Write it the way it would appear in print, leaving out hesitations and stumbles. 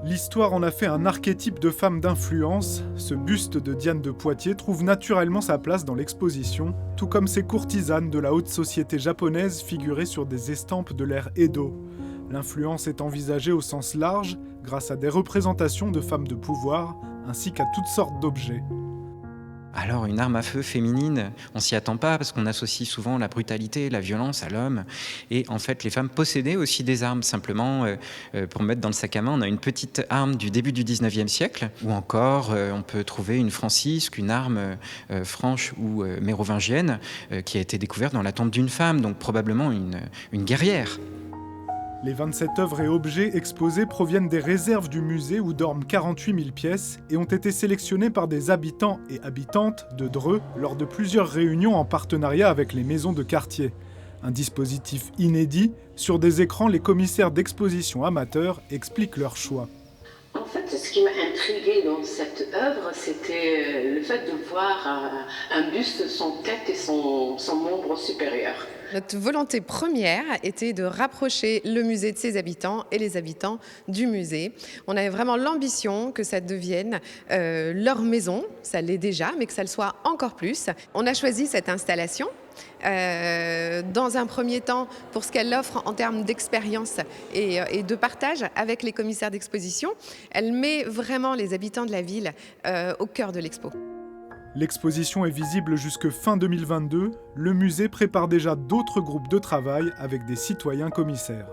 L'histoire en a fait un archétype de femme d'influence. Ce buste de Diane de Poitiers trouve naturellement sa place dans l'exposition, tout comme ces courtisanes de la haute société japonaise figurées sur des estampes de l'ère Edo. L'influence est envisagée au sens large, grâce à des représentations de femmes de pouvoir, ainsi qu'à toutes sortes d'objets. Alors, une arme à feu féminine, on s'y attend pas parce qu'on associe souvent la brutalité, la violence à l'homme. Et en fait, les femmes possédaient aussi des armes. Simplement, pour mettre dans le sac à main, on a une petite arme du début du 19e siècle. Ou encore, on peut trouver une francisque, une arme franche ou mérovingienne qui a été découverte dans la tombe d'une femme, donc probablement une guerrière. Les 27 œuvres et objets exposés proviennent des réserves du musée où dorment 48 000 pièces et ont été sélectionnés par des habitants et habitantes de Dreux lors de plusieurs réunions en partenariat avec les maisons de quartier. Un dispositif inédit, sur des écrans, les commissaires d'exposition amateurs expliquent leur choix. En fait, ce qui m'a intriguée dans cette œuvre, c'était le fait de voir un buste sans tête et son membre supérieur. Notre volonté première était de rapprocher le musée de ses habitants et les habitants du musée. On avait vraiment l'ambition que ça devienne leur maison, ça l'est déjà, mais que ça le soit encore plus. On a choisi cette installation dans un premier temps pour ce qu'elle offre en termes d'expérience et de partage avec les commissaires d'exposition. Elle met vraiment les habitants de la ville au cœur de l'expo. L'exposition est visible jusque fin 2022. Le musée prépare déjà d'autres groupes de travail avec des citoyens commissaires.